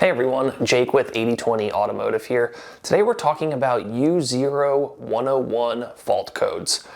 Hey everyone, Jake with 8020 Automotive here. Today we're talking about U0101 fault codes.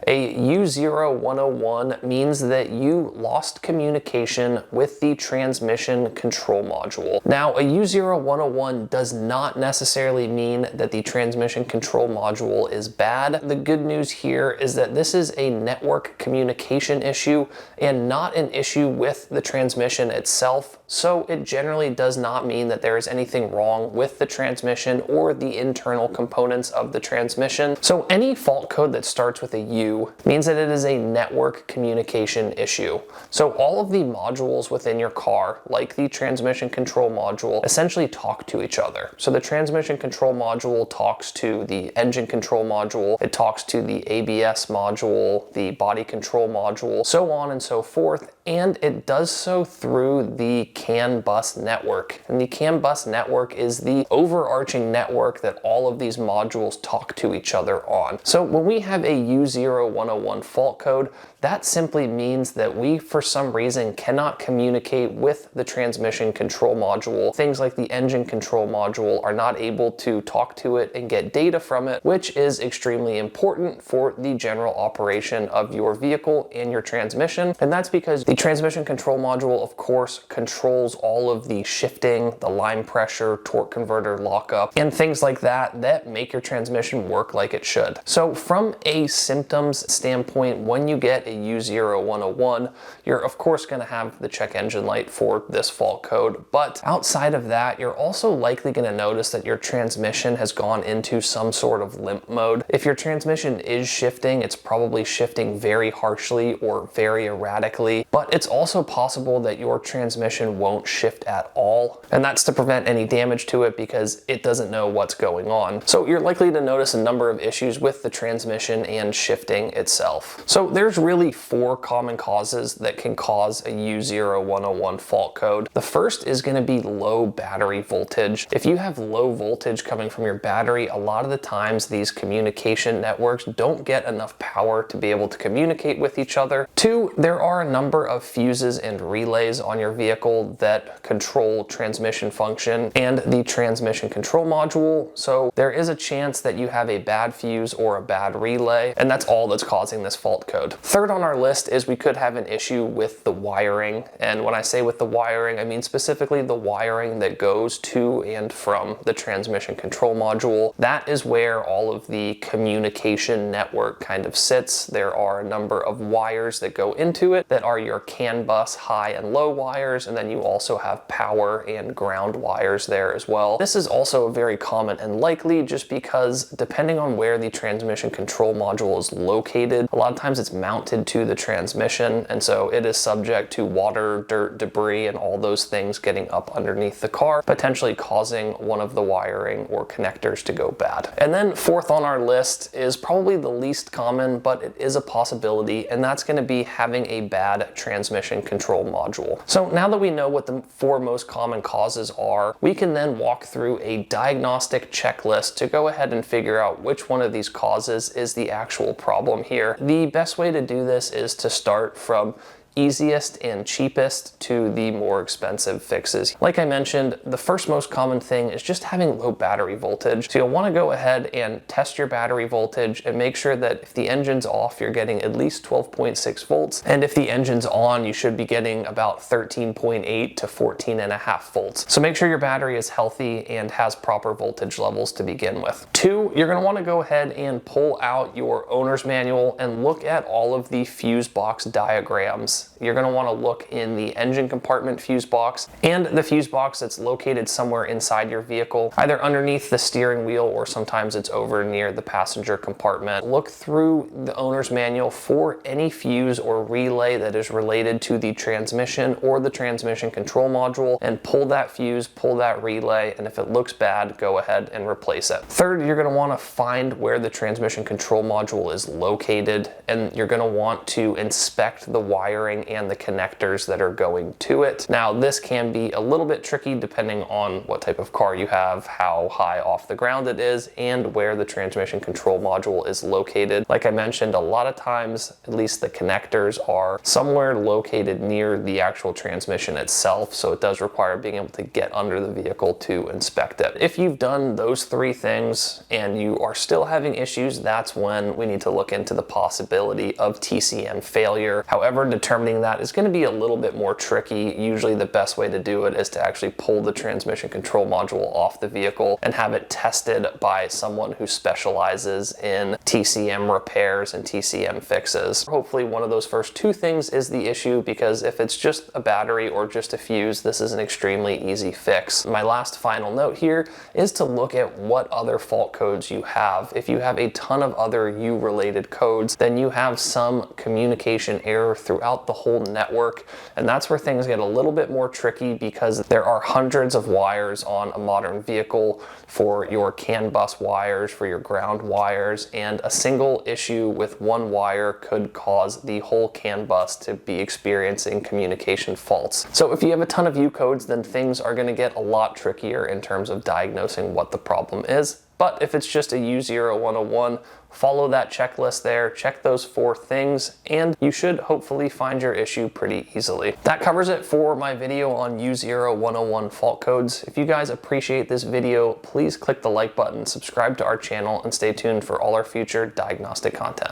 A U0101 means that you lost communication with the transmission control module. Now, a U0101 does not necessarily mean that the transmission control module is bad. The good news here is that this is a network communication issue and not an issue with the transmission itself. So it generally does not mean that there is anything wrong with the transmission or the internal components of the transmission. So any fault code that starts with a U means that it is a network communication issue. So all of the modules within your car, like the transmission control module, essentially talk to each other. So the transmission control module talks to the engine control module, it talks to the ABS module, the body control module, so on and so forth. And it does so through the CAN bus network. And the CAN bus network is the overarching network that all of these modules talk to each other on. So when we have a U0101 fault code, that simply means that we, for some reason, cannot communicate with the transmission control module. Things like the engine control module are not able to talk to it and get data from it, which is extremely important for the general operation of your vehicle and your transmission. And that's because the transmission control module, of course, controls all of the shifting, the line pressure, torque converter lockup, and things like that that make your transmission work like it should. So from a symptoms standpoint, when you get a U0101, you're of course going to have the check engine light for this fault code, but outside of that, you're also likely going to notice that your transmission has gone into some sort of limp mode. If your transmission is shifting, it's probably shifting very harshly or very erratically, but it's also possible that your transmission won't shift at all, and that's to prevent any damage to it because it doesn't know what's going on. So you're likely to notice a number of issues with the transmission and shifting itself. So there's really 4 common causes that can cause a U0101 fault code. The first is going to be low battery voltage. If you have low voltage coming from your battery, a lot of the times these communication networks don't get enough power to be able to communicate with each other. 2, there are a number of fuses and relays on your vehicle that control transmission function and the transmission control module. So there is a chance that you have a bad fuse or a bad relay, and that's all that's causing this fault code. Third on our list is we could have an issue with the wiring. And when I say with the wiring, I mean specifically the wiring that goes to and from the transmission control module. That is where all of the communication network kind of sits. There are a number of wires that go into it that are your CAN bus high and low wires, and then you also have power and ground wires there as well. This is also very common and likely just because depending on where the transmission control module is located, a lot of times it's mounted to the transmission, and so it is subject to water, dirt, debris, and all those things getting up underneath the car, potentially causing one of the wiring or connectors to go bad. And then fourth on our list is probably the least common, but it is a possibility, and that's going to be having a bad transmission control module. So now that we know what the 4 most common causes are, we can then walk through a diagnostic checklist to go ahead and figure out which one of these causes is the actual problem here. The best way to do this is to start from easiest and cheapest to the more expensive fixes. Like I mentioned, the first most common thing is just having low battery voltage. So you'll want to go ahead and test your battery voltage and make sure that if the engine's off, you're getting at least 12.6 volts. And if the engine's on, you should be getting about 13.8 to 14.5 volts. So make sure your battery is healthy and has proper voltage levels to begin with. 2, you're going to want to go ahead and pull out your owner's manual and look at all of the fuse box diagrams. You're going to want to look in the engine compartment fuse box and the fuse box that's located somewhere inside your vehicle, either underneath the steering wheel or sometimes it's over near the passenger compartment. Look through the owner's manual for any fuse or relay that is related to the transmission or the transmission control module and pull that fuse, pull that relay, and if it looks bad, go ahead and replace it. Third, you're going to want to find where the transmission control module is located, and you're going to want to inspect the wiring wiring and the connectors that are going to it. Now, this can be a little bit tricky depending on what type of car you have, how high off the ground it is, and where the transmission control module is located. Like I mentioned, a lot of times, at least the connectors are somewhere located near the actual transmission itself, so it does require being able to get under the vehicle to inspect it. If you've done those three things and you are still having issues, that's when we need to look into the possibility of TCM failure. However, determining that is going to be a little bit more tricky. Usually the best way to do it is to actually pull the transmission control module off the vehicle and have it tested by someone who specializes in TCM repairs and TCM fixes. Hopefully one of those first two things is the issue, because if it's just a battery or just a fuse, this is an extremely easy fix. My last final note here is to look at what other fault codes you have. If you have a ton of other U-related codes, then you have some communication error throughout the whole network, and that's where things get a little bit more tricky, because there are hundreds of wires on a modern vehicle for your CAN bus wires, for your ground wires, and a single issue with one wire could cause the whole CAN bus to be experiencing communication faults. So if you have a ton of U codes, then things are going to get a lot trickier in terms of diagnosing what the problem is. But if it's just a U0101, follow that checklist there, check those 4 things, and you should hopefully find your issue pretty easily. That covers it for my video on U0101 fault codes. If you guys appreciate this video, please click the like button, subscribe to our channel, and stay tuned for all our future diagnostic content.